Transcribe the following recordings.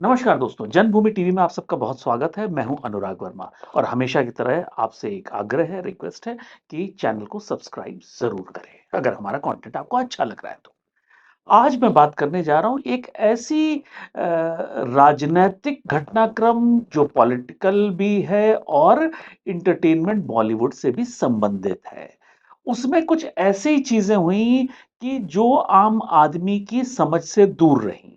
नमस्कार दोस्तों, जन्मभूमि टीवी में आप सबका बहुत स्वागत है। मैं हूं अनुराग वर्मा और हमेशा की तरह आपसे एक आग्रह है, रिक्वेस्ट है कि चैनल को सब्सक्राइब ज़रूर करें, अगर हमारा कंटेंट आपको अच्छा लग रहा है तो। आज मैं बात करने जा रहा हूं एक ऐसी राजनैतिक घटनाक्रम जो पॉलिटिकल भी है और एंटरटेनमेंट बॉलीवुड से भी संबंधित है। उसमें कुछ ऐसी चीज़ें हुई कि जो आम आदमी की समझ से दूर रहीं।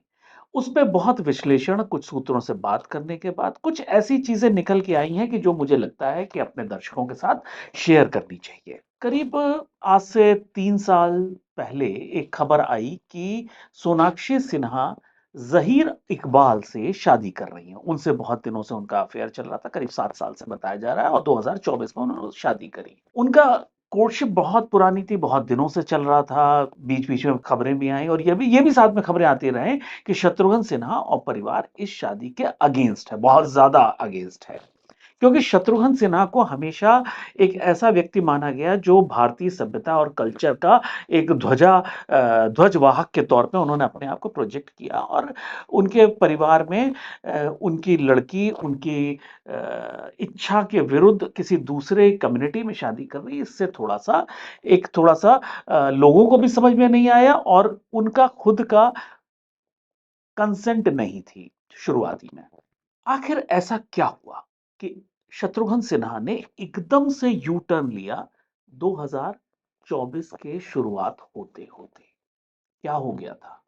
उसपे बहुत विश्लेषण कुछ सूत्रों से बात करने के बाद कुछ ऐसी चीजें निकल के आई हैं कि जो मुझे लगता है कि अपने दर्शकों के साथ शेयर करनी चाहिए। करीब आज से 3 साल पहले एक खबर आई कि सोनाक्षी सिन्हा जहीर इकबाल से शादी कर रही हैं। उनसे बहुत दिनों से उनका अफेयर चल रहा था, करीब 7 साल से बताया जा रहा है, और 2024 में उन्होंने शादी करी। उनका कोर्टशिप बहुत पुरानी थी, बहुत दिनों से चल रहा था। बीच बीच में खबरें भी आई और ये भी साथ में खबरें आती रहे कि शत्रुघ्न सिन्हा और परिवार इस शादी के अगेंस्ट है, बहुत ज्यादा अगेंस्ट है। क्योंकि शत्रुघ्न सिन्हा को हमेशा एक ऐसा व्यक्ति माना गया जो भारतीय सभ्यता और कल्चर का एक ध्वजवाहक के तौर पे उन्होंने अपने आप को प्रोजेक्ट किया। और उनके परिवार में उनकी लड़की उनकी इच्छा के विरुद्ध किसी दूसरे कम्युनिटी में शादी कर रही, इससे थोड़ा सा लोगों को भी समझ में नहीं आया और उनका खुद का कंसेंट नहीं थी शुरुआती में। आखिर ऐसा क्या हुआ कि शत्रुघ्न सिन्हा ने एकदम से यू टर्न लिया 2024 के शुरुआत होते होते? क्या हो गया था?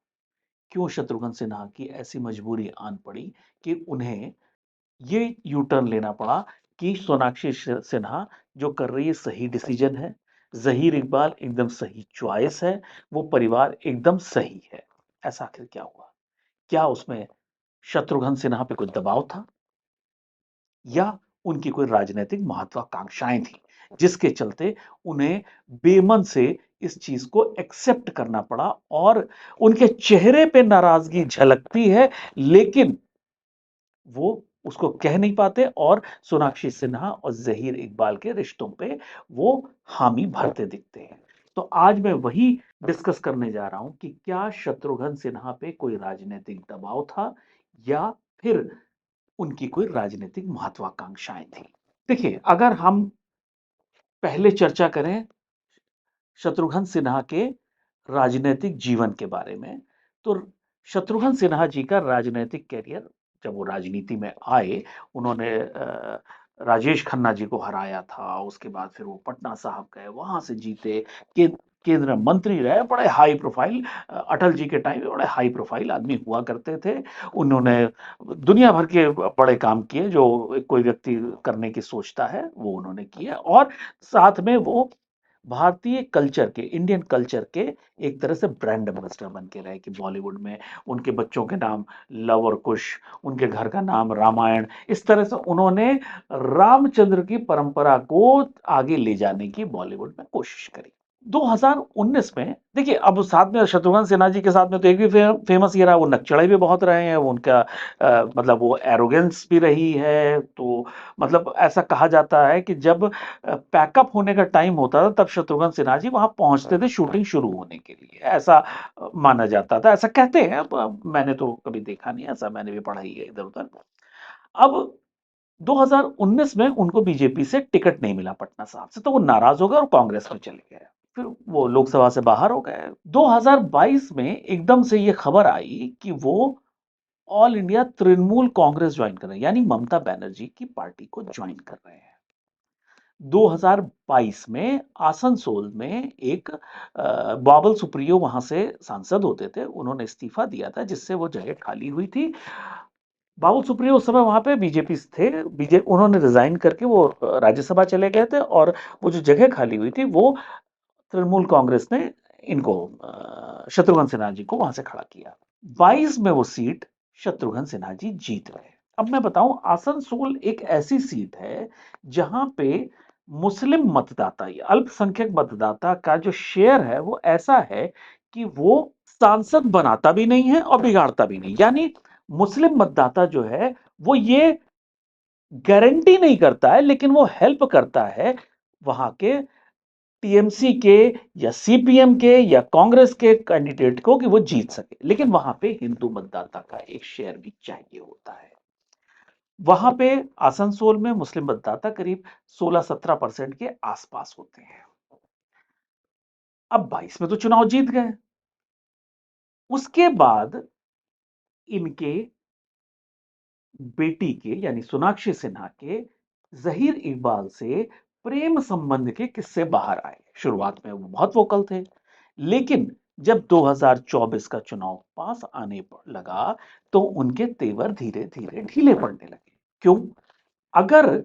क्यों शत्रुघ्न सिन्हा की ऐसी मजबूरी आन पड़ी कि उन्हें ये यू टर्न लेना पड़ा कि सोनाक्षी सिन्हा जो कर रही है सही डिसीजन है, जहीर इकबाल एकदम सही चॉइस है, वो परिवार एकदम सही है। ऐसा आखिर क्या हुआ? क्या उसमें शत्रुघ्न सिन्हा पे कोई दबाव था या उनकी कोई राजनीतिक महत्वाकांक्षाएं थी जिसके चलते उन्हें बेमन से इस चीज को एक्सेप्ट करना पड़ा? और उनके चेहरे पे नाराजगी झलकती है, लेकिन वो उसको कह नहीं पाते और सोनाक्षी सिन्हा और जहीर इकबाल के रिश्तों पे वो हामी भरते दिखते हैं। तो आज मैं वही डिस्कस करने जा रहा हूं कि क्या शत्रुघ्न सिन्हा पे कोई राजनीतिक दबाव था या फिर उनकी कोई राजनीतिक महत्वाकांक्षाएं थी। देखिए, अगर हम पहले चर्चा करें शत्रुघ्न सिन्हा के राजनीतिक जीवन के बारे में, तो शत्रुघ्न सिन्हा जी का राजनीतिक कैरियर, जब वो राजनीति में आए, उन्होंने राजेश खन्ना जी को हराया था। उसके बाद फिर वो पटना साहब गए, वहां से जीते, के, केंद्र मंत्री रहे, बड़े हाई प्रोफाइल। अटल जी के टाइम में बड़े हाई प्रोफाइल आदमी हुआ करते थे। उन्होंने दुनिया भर के बड़े काम किए जो कोई व्यक्ति करने की सोचता है, वो उन्होंने किया। और साथ में वो भारतीय कल्चर के, इंडियन कल्चर के एक तरह से ब्रांड एम्बेसडर बन के रहे कि बॉलीवुड में उनके बच्चों के नाम लव और कुश, उनके घर का नाम रामायण, इस तरह से उन्होंने रामचंद्र की परंपरा को आगे ले जाने की बॉलीवुड में कोशिश करी। 2019 में देखिए, अब साथ में शत्रुघ्न सिन्हा जी के साथ में तो एक भी फेमस ये रहा, वो नकचढ़े भी बहुत रहे हैं। वो उनका मतलब वो एरोगेंस भी रही है। तो मतलब ऐसा कहा जाता है कि जब पैकअप होने का टाइम होता था तब शत्रुघ्न सिन्हा जी वहां पहुंचते थे शूटिंग शुरू होने के लिए, ऐसा माना जाता था, ऐसा कहते हैं। अब मैंने तो कभी देखा नहीं, ऐसा मैंने भी पढ़ा ही है इधर उधर। अब 2019 में उनको बीजेपी से टिकट नहीं मिला पटना साहब से, तो वो नाराज हो गए और कांग्रेस में चले गए। फिर वो लोकसभा से बाहर हो गए। 2022 में एकदम से ये खबर आई कि वो all India Trinamool Congress join कर रहे हैं, यानी ममता बनर्जी की पार्टी को ज्वाइन कर रहे हैं। 2022 में आसनसोल में एक बाबुल सुप्रियो वहां से सांसद होते थे, उन्होंने इस्तीफा दिया था जिससे वो जगह खाली हुई थी। बाबुल सुप्रियो उस समय वहां पे बीजेपी थे। उन्होंने रिजाइन करके वो राज्यसभा चले गए थे और वो जो जगह खाली हुई थी वो तृणमूल कांग्रेस ने इनको शत्रुघ्न सिन्हा जी को वहां से खड़ा किया। 22 में वो सीट शत्रुघ्न सिन्हा जी जीत गए। अब मैं बताऊं, आसनसोल एक ऐसी सीट है जहां पे मुस्लिम मतदाता या अल्पसंख्यक मतदाता का जो शेयर है वो ऐसा है कि वो सांसद बनाता भी नहीं है और बिगाड़ता भी नहीं। यानी मुस्लिम मतदाता जो है वो ये गारंटी नहीं करता है, लेकिन वो हेल्प करता है वहां के टीएमसी के या सीपीएम के या कांग्रेस के कैंडिडेट को कि वो जीत सके, लेकिन वहां पे हिंदू मतदाता का एक शेयर भी चाहिए होता है। वहां पे आसनसोल में मुस्लिम मतदाता करीब 16-17% के आसपास होते हैं। अब 22 में तो चुनाव जीत गए। उसके बाद इनके बेटी के यानी सोनाक्षी सिन्हा के जहीर इकबाल से प्रेम संबंध के किस्से बाहर आए। शुरुआत में वो बहुत वोकल थे, लेकिन जब 2024 का चुनाव पास आने लगा तो उनके तेवर धीरे धीरे ढीले पड़ने लगे। क्यों? अगर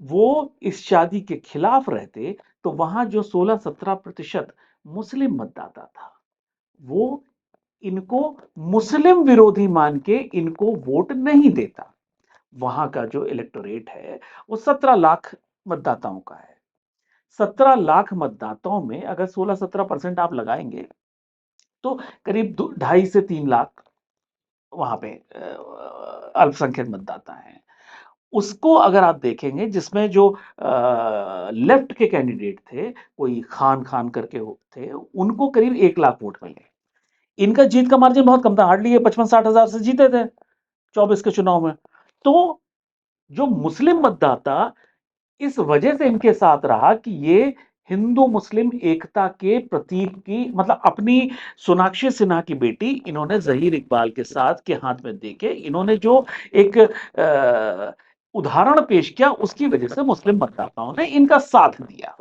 वो इस शादी के खिलाफ रहते तो वहां जो 16-17% मुस्लिम मतदाता था, वो इनको मुस्लिम विरोधी मान के इनको वोट नहीं देता। वहां का जो इलेक्टोरेट है वो 17 लाख मतदाताओं का है। 17 लाख मतदाताओं में अगर 16-17% आप लगाएंगे तो करीब 2.5 से 3 लाख वहां पे अल्पसंख्यक मतदाता हैं। उसको अगर आप देखेंगे जिसमें जो लेफ्ट के कैंडिडेट थे, कोई खान खान करके थे, उनको करीब 1 लाख वोट मिले। इनका जीत का मार्जिन बहुत कम था, हार्डली ये 55-60 हजार से जीते थे 24 के चुनाव में। तो जो मुस्लिम मतदाता इस वजह से इनके साथ रहा कि ये हिंदू मुस्लिम एकता के प्रतीक की, मतलब अपनी सोनाक्षी सिन्हा की बेटी इन्होंने जहीर इकबाल के साथ के हाथ में देके इन्होंने जो एक उदाहरण पेश किया, उसकी वजह से मुस्लिम मतदाताओं ने इनका साथ दिया।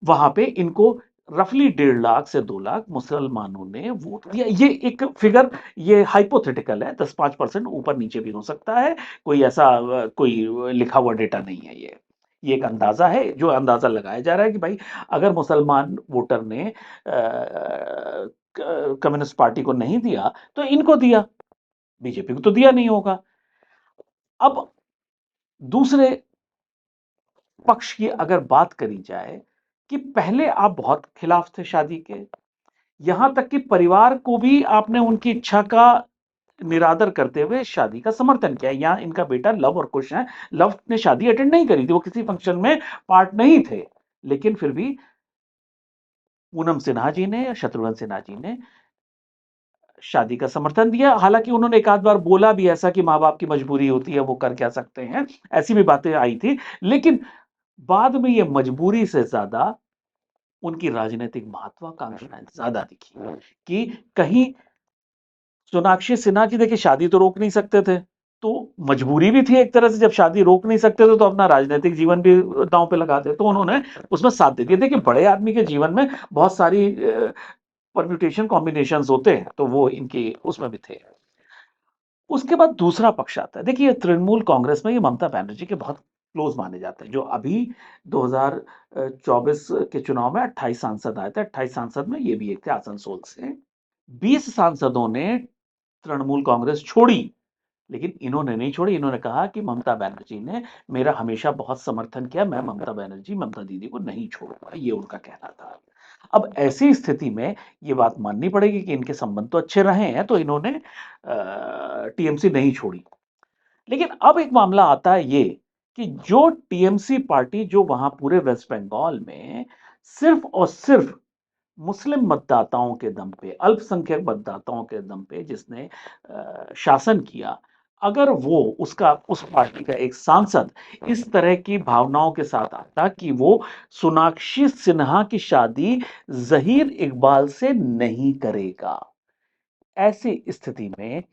वहां पे इनको रफली 1.5 लाख से 2 लाख मुसलमानों ने वोट दिया। ये एक फिगर, ये हाइपोथेटिकल है, 10-5% ऊपर नीचे भी हो सकता है, कोई ऐसा कोई लिखा हुआ डेटा नहीं है। ये एक अंदाजा है, जो अंदाजा लगाया जा रहा है कि भाई अगर मुसलमान वोटर ने कम्युनिस्ट पार्टी को नहीं दिया तो इनको दिया, बीजेपी को तो दिया नहीं होगा। अब दूसरे पक्ष की अगर बात करी जाए कि पहले आप बहुत खिलाफ थे शादी के, यहां तक कि परिवार को भी आपने उनकी इच्छा का निरादर करते हुए शादी का समर्थन किया। यहां इनका बेटा लव और कुश है, लव ने शादी अटेंड नहीं करी थी, वो किसी फंक्शन में पार्ट नहीं थे, लेकिन फिर भी पूनम सिन्हा जी ने या शत्रुघ्न सिन्हा जी ने शादी का समर्थन दिया। हालांकि उन्होंने एक आध बार बोला भी ऐसा कि माँ बाप की मजबूरी होती है, वो कर क्या सकते हैं, ऐसी भी बातें आई थी। लेकिन बाद में ये मजबूरी से ज्यादा उनकी राजनीतिक महत्वाकांक्षाएं ज्यादा दिखी कि कहीं सोनाक्षी सिन्हा की, देखिए शादी तो रोक नहीं सकते थे, तो मजबूरी भी थी एक तरह से, जब शादी रोक नहीं सकते थे तो अपना राजनीतिक जीवन भी दांव पे लगा दे, तो उन्होंने उसमें साथ दे दिया। देखिए बड़े आदमी के जीवन में बहुत सारी परम्यूटेशन कॉम्बिनेशंस होते हैं, तो वो इनके उसमें भी थे। उसके बाद दूसरा पक्ष आता है। देखिए तृणमूल कांग्रेस में ये ममता बनर्जी के बहुत क्लोज माने जाते हैं, जो अभी 2024 के चुनाव में 28 सांसद आए थे, 28 सांसद में ये भी एक थे आसनसोल से। 20 सांसदों ने तृणमूल कांग्रेस छोड़ी, लेकिन इन्होंने नहीं छोड़ी। इन्होंने कहा कि ममता बनर्जी ने मेरा हमेशा बहुत समर्थन किया, मैं ममता बनर्जी, ममता दीदी को नहीं छोड़ूंगा, ये उनका कहना था। अब ऐसी स्थिति में ये बात माननी पड़ेगी कि इनके संबंध तो अच्छे रहे हैं, तो इन्होंने टीएमसी नहीं छोड़ी। लेकिन अब एक मामला आता है ये कि जो टीएमसी पार्टी जो वहां पूरे वेस्ट बंगाल में सिर्फ और सिर्फ मुस्लिम मतदाताओं के दम पे, अल्पसंख्यक मतदाताओं के दम पे जिसने शासन किया, अगर वो उसका उस पार्टी का एक सांसद इस तरह की भावनाओं के साथ आता कि वो सोनाक्षी सिन्हा की शादी जहीर इकबाल से नहीं करेगा, ऐसी स्थिति में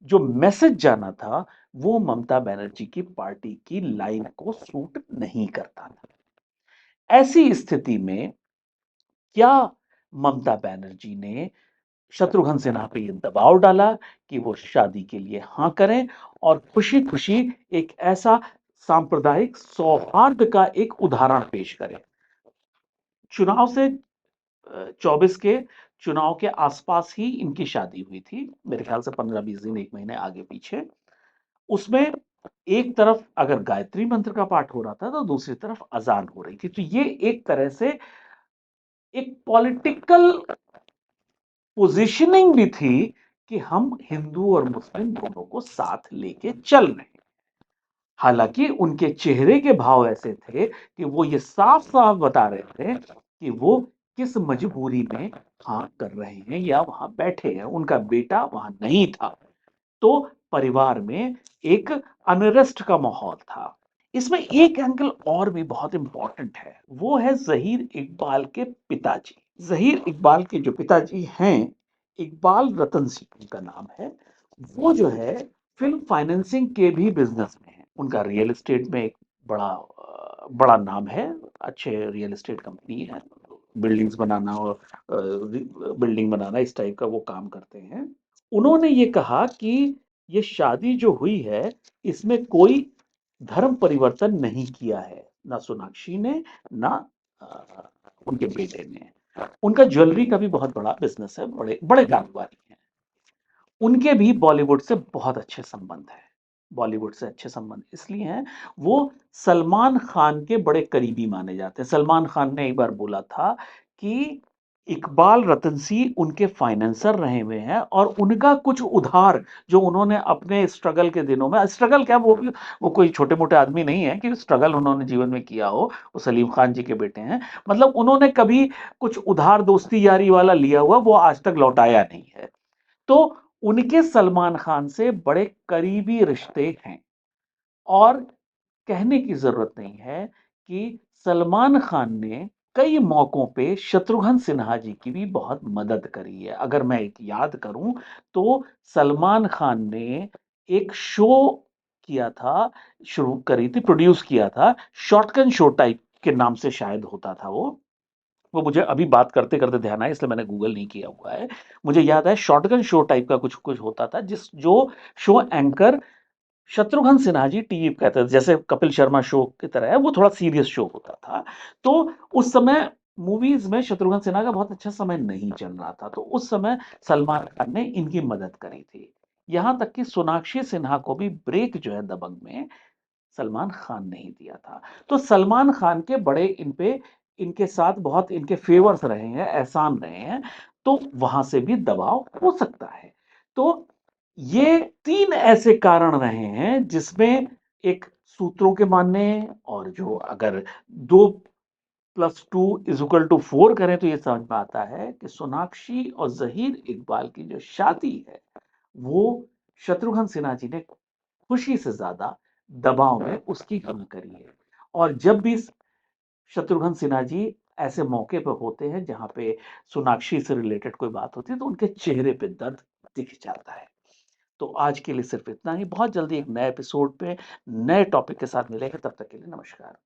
जो मैसेज जाना था वो ममता बनर्जी की पार्टी की लाइन को सूट नहीं करता था। ऐसी स्थिति में क्या ममता बनर्जी ने शत्रुघ्न सिन्हा पे ये दबाव डाला कि वो शादी के लिए हां करें और खुशी खुशी एक ऐसा सांप्रदायिक सौहार्द का एक उदाहरण पेश करें। चुनाव से 24 के चुनाव के आसपास ही इनकी शादी हुई थी, मेरे ख्याल से 15-20 दिन, 1 महीने आगे पीछे। उसमें एक तरफ अगर गायत्री मंत्र का पाठ हो रहा था तो दूसरी तरफ अजान हो रही थी, तो ये एक तरह से एक पॉलिटिकल पोजीशनिंग भी थी कि हम हिंदू और मुस्लिम दोनों को साथ लेके चल रहे हैं। हालांकि उनके चेहरे के भाव ऐसे थे कि वो ये साफ साफ बता रहे थे कि वो किस मजबूरी में हाँ कर रहे हैं या वहाँ बैठे हैं। उनका बेटा वहाँ नहीं था, तो परिवार में एक अनरेस्ट का माहौल था। इसमें एक एंगल और भी बहुत इम्पोर्टेंट है, वो है ज़हीर इकबाल के पिताजी। ज़हीर इकबाल के जो पिताजी हैं, इकबाल रतन सिंह उनका नाम है, वो जो है फ़िल्म फाइनेंसिंग के भी बिज़नेस में हैं। उनका रियल एस्टेट में एक बड़ा नाम है, अच्छे रियल एस्टेट कंपनी है, बिल्डिंग्स बनाना और बिल्डिंग बनाना इस टाइप का वो काम करते हैं। उन्होंने ये कहा कि ये शादी जो हुई है, इसमें कोई धर्म परिवर्तन नहीं किया है, ना सोनाक्षी ने, ना अ, उनके बेटे ने। उनका ज्वेलरी का भी बहुत बड़ा बिज़नेस है, बड़े बड़े कारोबारी हैं। उनके भी बॉलीवुड से बहुत अच्छे संबंध हैं। बॉलीवुड से अच्छे संबंध इसलिए हैं, वो सलमान खान के बड़े करीबी माने जाते हैं। सलमान खान ने एक बार बोला था कि इकबाल रतन सिंह उनके फाइनेंसर रहे हुए हैं और उनका कुछ उधार जो उन्होंने अपने स्ट्रगल के दिनों में, स्ट्रगल क्या, वो कोई छोटे-मोटे आदमी नहीं है कि स्ट्रगल उन्होंने जीवन में किया हो। वो सलीम खान जी के बेटे हैं। मतलब उन्होंने कभी कुछ उधार दोस्ती यारी वाला लिया हुआ वो आज तक लौटाया नहीं है। तो उनके सलमान खान से बड़े करीबी रिश्ते हैं। और कहने की जरूरत नहीं है कि सलमान खान ने कई मौकों पे शत्रुघ्न सिन्हा जी की भी बहुत मदद करी है। अगर मैं एक याद करूं तो सलमान खान ने एक शो किया था, शुरू करी थी, प्रोड्यूस किया था, शॉटगन शो टाइप के नाम से शायद होता था वो मुझे अभी बात करते-करते ध्यान आया, इसलिए मैंने गूगल नहीं किया हुआ है। मुझे याद है शॉटगन शो टाइप का कुछ होता था, जो show anchor Shatrughan Sinha ji TV पे कहते थे, जैसे कपिल शर्मा शो की तरह है, वो थोड़ा सीरियस शो होता था। तो उस समय मूवीज़ में शत्रुघ्न सिन्हा का बहुत अच्छा समय नहीं चल रहा था, तो उस समय सलमान खान ने इनकी मदद करी थी। यहाँ तक कि सोनाक्षी सिन्हा को भी ब्रेक जो है दबंग में सलमान खान ने ही दिया था। तो सलमान खान के बड़े इन पे, इनके साथ बहुत इनके फेवर्स रहे हैं, एहसान रहे हैं, तो वहां से भी दबाव हो सकता है। तो ये 3 ऐसे कारण रहे हैं जिसमें एक सूत्रों के मानने और जो अगर 2 प्लस 2 इज इक्वल टू 4 करें तो ये समझ में आता है कि सोनाक्षी और जहीर इकबाल की जो शादी है वो शत्रुघ्न सिन्हा जी ने खुशी से ज्यादा दबाव में उसकी हाँ करी है। और जब भी शत्रुघ्न सिन्हा जी ऐसे मौके पर होते हैं जहां पे सोनाक्षी से रिलेटेड कोई बात होती है तो उनके चेहरे पे दर्द दिख जाता है। तो आज के लिए सिर्फ इतना ही। बहुत जल्दी एक नए एपिसोड पे नए टॉपिक के साथ मिलेंगे। तब तक के लिए नमस्कार।